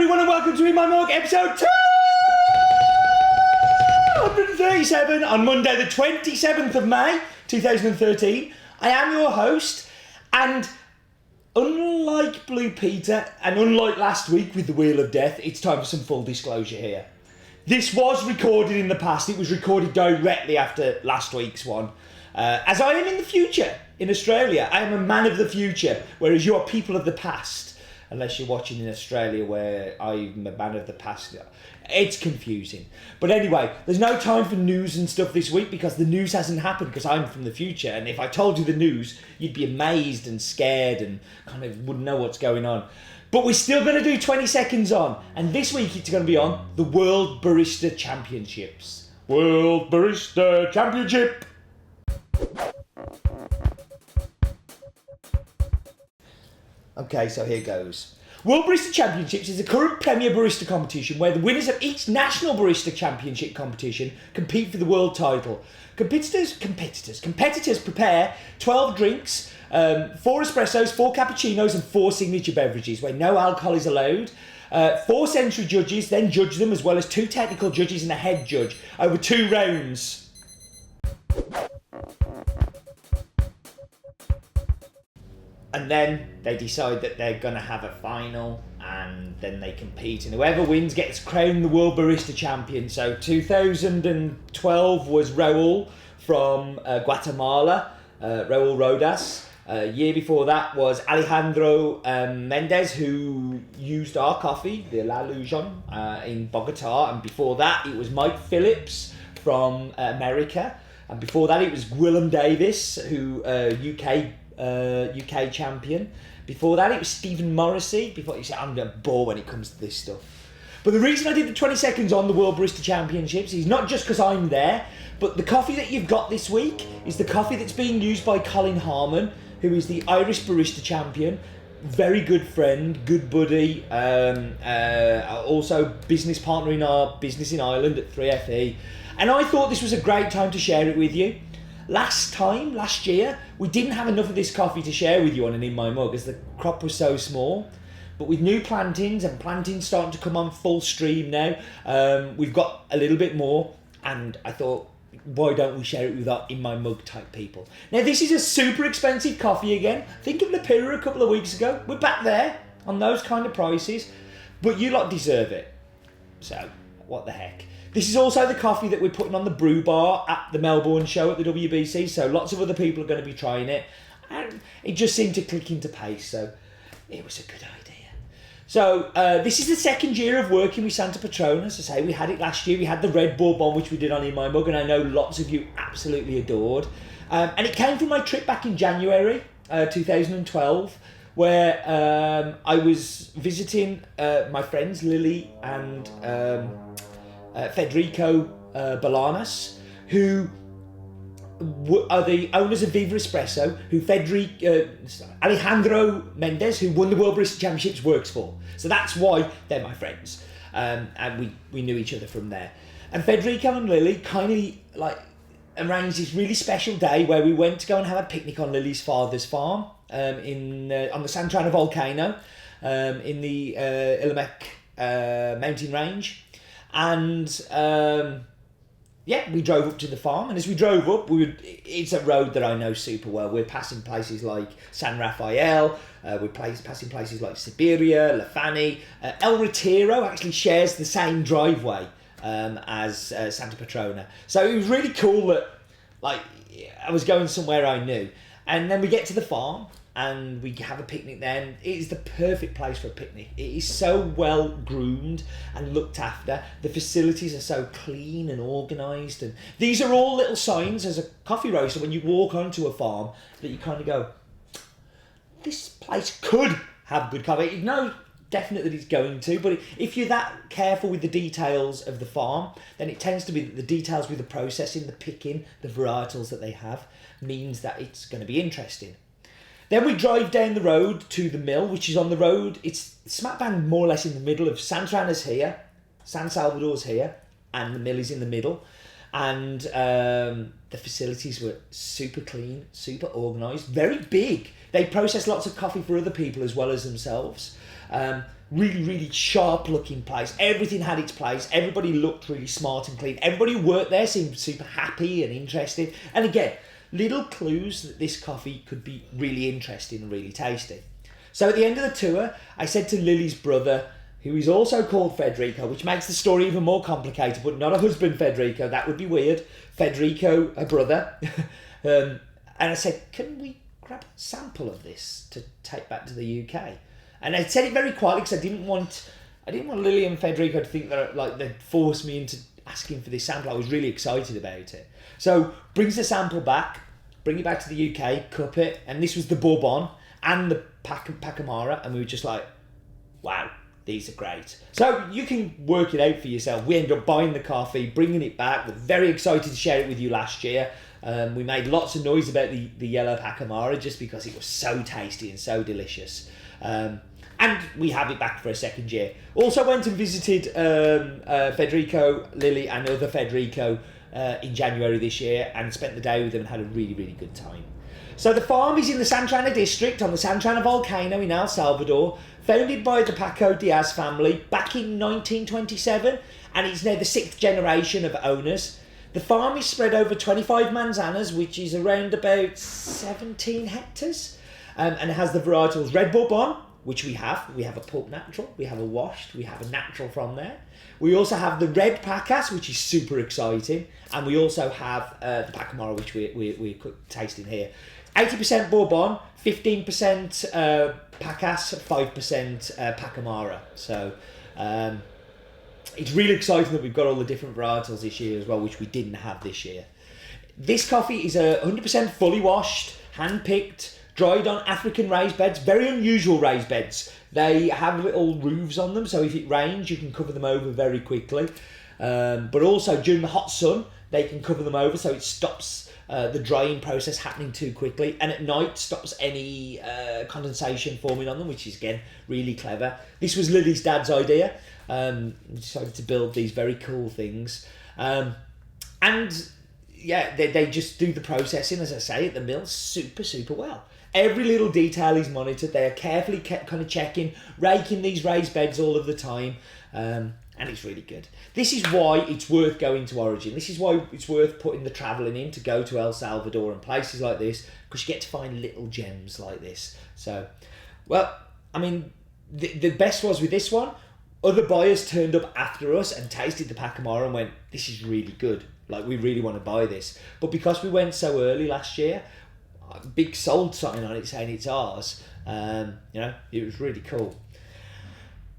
everyone, and welcome to In My Mug, episode 237 on Monday, the 27th of May, 2013. I am your host, and unlike Blue Peter, and unlike last week with the Wheel of Death, it's time for some full disclosure here. This was recorded in the past. It was recorded directly after last week's one. As I am in the future, in Australia, I am a man of the future, whereas you are people of the past. Unless you're watching in Australia where I'm a man of the past. It's confusing. But anyway, there's no time for news and stuff this week because the news hasn't happened because I'm from the future. And if I told you the news, you'd be amazed and scared and kind of wouldn't know what's going on. But we're still going to do 20 seconds on. And this week it's going to be on the World Barista Championships. World Barista Championship. Okay, so here goes. World Barista Championships is the current premier barista competition where the winners of each national barista championship competition compete for the world title. Competitors prepare 12 drinks, 4 espressos, 4 cappuccinos and 4 signature beverages where no alcohol is allowed. 4 sensory judges then judge them, as well as 2 technical judges and a head judge over 2 rounds. And then they decide that they're going to have a final, and then they compete, and whoever wins gets crowned the World Barista Champion. So 2012 was Raul from Guatemala, Raul Rodas. Year before that was Alejandro Mendez, who used our coffee, the La Lujon, in Bogota. And before that, it was Mike Phillips from America. And before that, it was Gwilym Davis, who UK champion. Before that, it was Stephen Morrissey. Before you say, I'm a bore when it comes to this stuff. But the reason I did the 20 seconds on the World Barista Championships is not just because I'm there, but the coffee that you've got this week is the coffee that's being used by Colin Harmon, who is the Irish Barista Champion. Very good friend, good buddy, also business partner in our business in Ireland at 3FE. And I thought this was a great time to share it with you. Last year, we didn't have enough of this coffee to share with you on an In My Mug as the crop was so small. But with new plantings and plantings starting to come on full stream now, we've got a little bit more, and I thought, why don't we share it with our In My Mug type people? Now, this is a super expensive coffee again. Think of Lapira a couple of weeks ago. We're back there on those kind of prices, but you lot deserve it. So, what the heck? This is also the coffee that we're putting on the brew bar at the Melbourne show at the WBC, so lots of other people are going to be trying it, and it just seemed to click into pace, so it was a good idea. So this is the second year of working with Santa Petrona. As I say, we had it last year. We had the Red Bull bomb, which we did on In My Mug, and I know lots of you absolutely adored. And it came from my trip back in January 2012, where I was visiting my friends Lily and Federico Balanas, who are the owners of Viva Espresso, who Alejandro Mendez, who won the World Barista Championships, works for. So that's why they're my friends. And we knew each other from there. And Federico and Lily kindly arranged this really special day where we went to go and have a picnic on Lily's father's farm on the Santana volcano in the Illimac mountain range. And we drove up to the farm, and as we drove up, it's a road that I know super well. We're passing places like San Rafael, we're passing places like Siberia, La Fani. El Retiro actually shares the same driveway as Santa Petrona. So it was really cool that I was going somewhere I knew. And then we get to the farm, and we have a picnic there, and it is the perfect place for a picnic. It is so well groomed and looked after. The facilities are so clean and organised, and these are all little signs as a coffee roaster when you walk onto a farm that you kind of go, this place could have good coffee. You know definitely that it's going to, but if you're that careful with the details of the farm, then it tends to be that the details with the processing, the picking, the varietals that they have means that it's going to be interesting. Then we drive down the road to the mill, which is on the road. It's smack bang more or less in the middle of Santa Ana's here, San Salvador's here, and the mill is in the middle. And the facilities were super clean, super organised, very big. They process lots of coffee for other people as well as themselves. Really, really sharp looking place. Everything had its place. Everybody looked really smart and clean. Everybody who worked there seemed super happy and interested. And again, little clues that this coffee could be really interesting and really tasty. So at the end of the tour, I said to Lily's brother, who is also called Federico, which makes the story even more complicated, but not a husband Federico, that would be weird. Federico, a brother. And I said, can we grab a sample of this to take back to the UK? And I said it very quietly because I didn't want Lily and Federico to think that like they'd forced me into asking for this sample. I was really excited about it. So brings the sample back, bring it back to the UK, cup it, and this was the Bourbon and the Pacamara, and we were just like, wow, these are great. So you can work it out for yourself. We ended up buying the coffee, bringing it back. We're very excited to share it with you last year. We made lots of noise about the yellow Pacamara just because it was so tasty and so delicious. And we have it back for a second year. Also went and visited Federico, Lily and other Federico in January this year and spent the day with them and had a really, really good time. So the farm is in the Santana district on the Santana volcano in El Salvador, founded by the Paco Diaz family back in 1927, and it's now the 6th generation of owners. The farm is spread over 25 manzanas, which is around about 17 hectares, and it has the varietals Red Bourbon, which we have. We have a pulp natural, we have a washed, we have a natural from there. We also have the red Pacas, which is super exciting, and we also have the Pacamara, which we're tasting here. 80% Bourbon, 15% Pacas, 5% Pacamara. So it's really exciting that we've got all the different varietals this year as well, which we didn't have this year. This coffee is 100% fully washed, hand-picked, dried on African raised beds, very unusual raised beds. They have little roofs on them, so if it rains, you can cover them over very quickly. But also during the hot sun, they can cover them over, so it stops the drying process happening too quickly. And at night, stops any condensation forming on them, which is, again, really clever. This was Lily's dad's idea. We decided to build these very cool things. And yeah, they just do the processing, as I say, at the mill super, super well. Every little detail is monitored. They are carefully kind of checking, raking these raised beds all of the time. And it's really good. This is why it's worth going to Origin. This is why it's worth putting the travelling in to go to El Salvador and places like this, because you get to find little gems like this. So, well, I mean, the best was with this one, other buyers turned up after us and tasted the Pacamara and went, this is really good. Like, we really want to buy this. But because we went so early last year, a big sold sign on it saying it's ours. You know, it was really cool.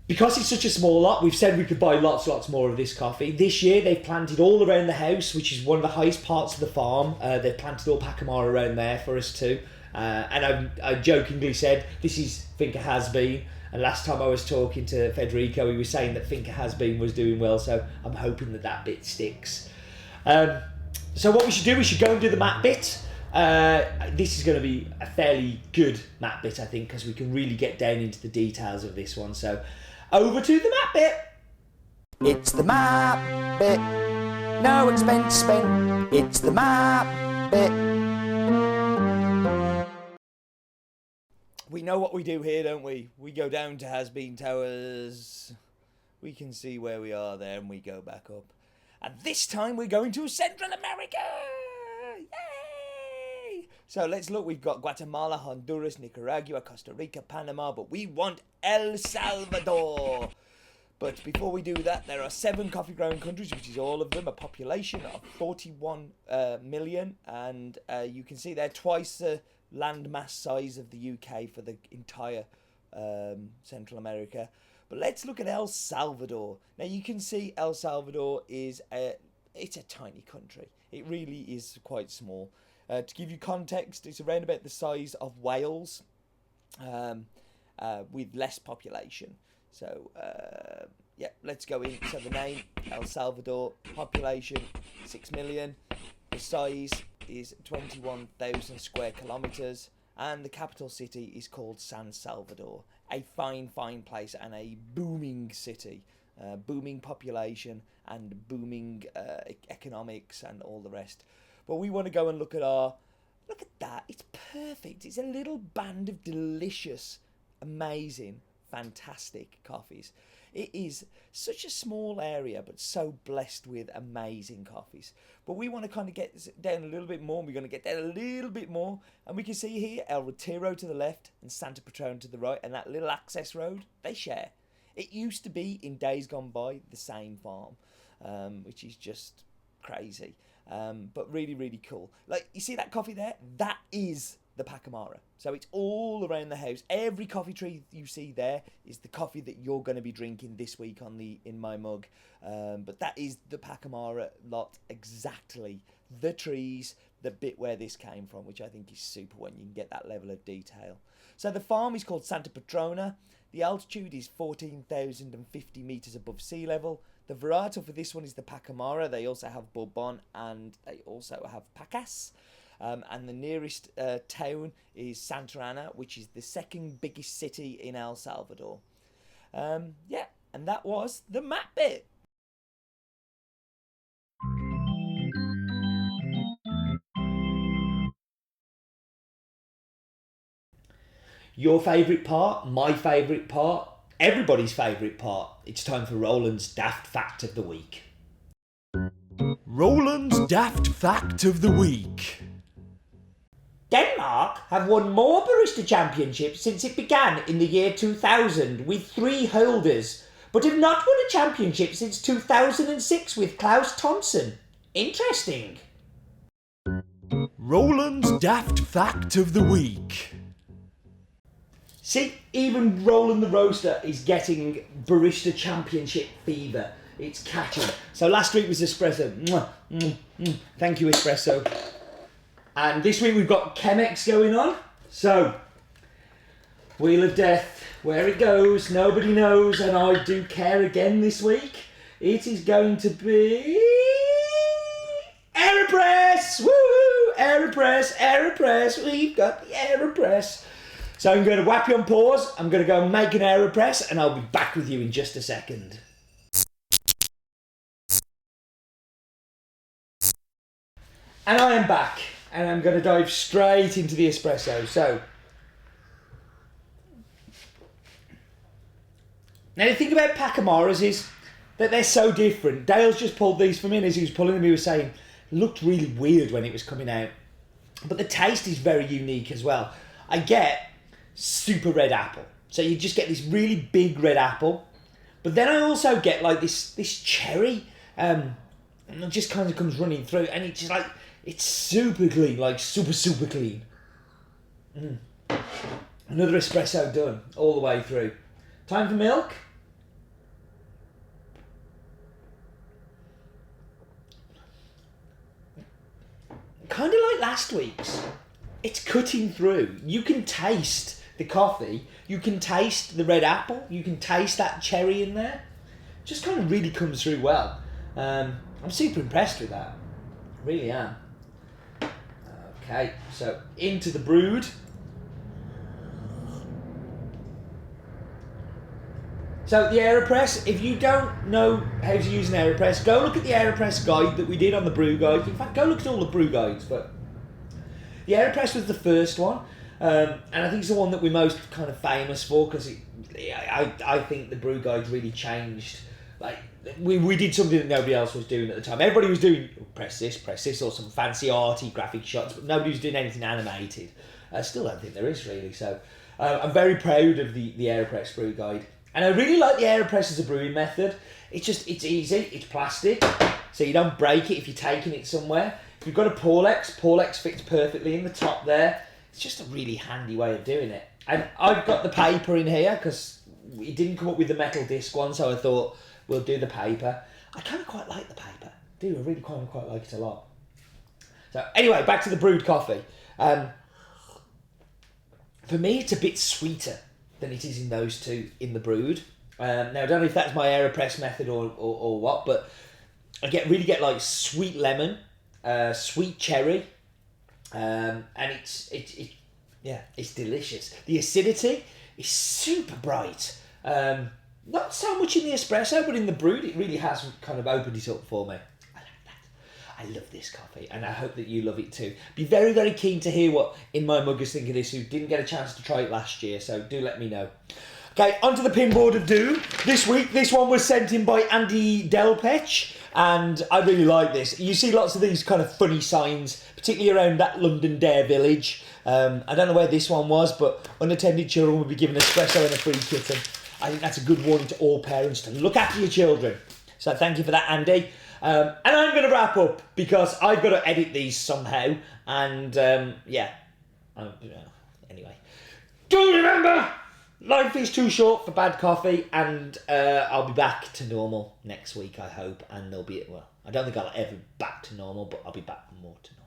Because it's such a small lot, we've said we could buy lots more of this coffee. This year they've planted all around the house, which is one of the highest parts of the farm. They've planted all Pacamara around there for us too. And I jokingly said, this is Finca Has Been. And last time I was talking to Federico, he was saying that Finca Has Been was doing well, so I'm hoping that bit sticks. So what we should do, we should go and do the map bit. This is going to be a fairly good map bit, I think, because we can really get down into the details of this one. So over to the map bit. It's the map bit. No expense spent. It's the map bit. We know what we do here, don't we? We go down to Has Been Towers. We can see where we are there, and we go back up. And this time we're going to Central America! Yay! So let's look. We've got Guatemala, Honduras, Nicaragua, Costa Rica, Panama, but we want El Salvador. But before we do that, there are 7 coffee-growing countries, which is all of them, a population of 41 million. And you can see they're twice the land mass size of the UK for the entire Central America. But let's look at El Salvador. Now you can see El Salvador is it's a tiny country. It really is quite small. To give you context, it's around about the size of Wales, with less population. So yeah, let's go in. So the name, El Salvador, population 6 million. The size is 21,000 square kilometers, and the capital city is called San Salvador. A fine place and a booming city, booming population and booming economics and all the rest. But we want to go and look at that. It's perfect. It's a little band of delicious, amazing fantastic coffees. It is such a small area, but so blessed with amazing coffees. But we want to kind of get down a little bit more. We're going to get down a little bit more. And we can see here El Retiro to the left and Santa Petrona to the right. And that little access road, they share. It used to be, in days gone by, the same farm, which is just crazy. But really, really cool. Like, you see that coffee there? That is the Pacamara. So it's all around the house. Every coffee tree you see there is the coffee that you're going to be drinking this week on the In My Mug. But that is the Pacamara lot, exactly. The trees, the bit where this came from, which I think is super when you can get that level of detail. So the farm is called Santa Petrona. The altitude is 14,050 metres above sea level. The varietal for this one is the Pacamara. They also have Bourbon and they also have Pacas. And the nearest town is Santa Ana, which is the second biggest city in El Salvador. Yeah, and that was the map bit. Your favourite part, my favourite part, everybody's favourite part. It's time for Roland's Daft Fact of the Week. Roland's Daft Fact of the Week. Denmark have won more barista championships since it began in the year 2000 with 3 holders, but have not won a championship since 2006 with Klaus Thompson. Interesting. Roland's Daft Fact of the Week. See, even Roland the Roaster is getting barista championship fever. It's catching. So last week was espresso. Thank you, espresso. And this week we've got Chemex going on. So, Wheel of Death, where it goes, nobody knows, and I do care again this week. It is going to be AeroPress! Woo! AeroPress, AeroPress, we've got the AeroPress. So I'm going to whap you on pause, I'm going to go and make an AeroPress, and I'll be back with you in just a second. And I am back. And I'm going to dive straight into the espresso. So, now the thing about Pacamaras is that they're so different. Dale's just pulled these for me, and as he was pulling them, he was saying, it looked really weird when it was coming out. But the taste is very unique as well. I get super red apple. So you just get this really big red apple. But then I also get like this cherry. And it just kind of comes running through. And it's just like, it's super clean, like super clean. Another espresso done, all the way through. Time for milk. Kind of like last week's. It's cutting through. You can taste the coffee, you can taste the red apple, you can taste that cherry in there. Just kind of really comes through well. I'm super impressed with that. I really am. Okay, so into the brood. So the AeroPress, if you don't know how to use an AeroPress, go look at the AeroPress guide that we did on the brew guide. In fact, go look at all the brew guides. But the AeroPress was the first one, and I think it's the one that we're most kind of famous for because I think the brew guides really changed. Like we did something that nobody else was doing at the time. Everybody was doing press this, or some fancy arty graphic shots, but nobody was doing anything animated. I still don't think there is really. So I'm very proud of the AeroPress brew guide, and I really like the AeroPress as a brewing method. It's easy. It's plastic, so you don't break it if you're taking it somewhere. If you've got a Porlex fits perfectly in the top there. It's just a really handy way of doing it. And I've got the paper in here because it didn't come up with the metal disc one, so I thought we'll do the paper. I kind of quite like the paper. I really quite like it a lot. So anyway, back to the brewed coffee. For me, it's a bit sweeter than it is in those two in the brewed. Now, I don't know if that's my AeroPress method or what, but I really get like sweet lemon, sweet cherry, and it's delicious. The acidity is super bright. Not so much in the espresso, but in the brewed, it really has kind of opened it up for me. I like that. I love this coffee, and I hope that you love it too. Be very, very keen to hear what In My Muggers think of this, who didn't get a chance to try it last year, so do let me know. Okay, onto the pinboard of doom. This week, this one was sent in by Andy Delpech, and I really like this. You see lots of these kind of funny signs, particularly around that London Dare Village. I don't know where this one was, but unattended children will be given espresso and a free kitten. I think that's a good warning to all parents to look after your children. So thank you for that, Andy. And I'm going to wrap up because I've got to edit these somehow. And anyway. Do remember, life is too short for bad coffee, and I'll be back to normal next week, I hope. And there'll be, well, I don't think I'll ever be back to normal, but I'll be back more to normal.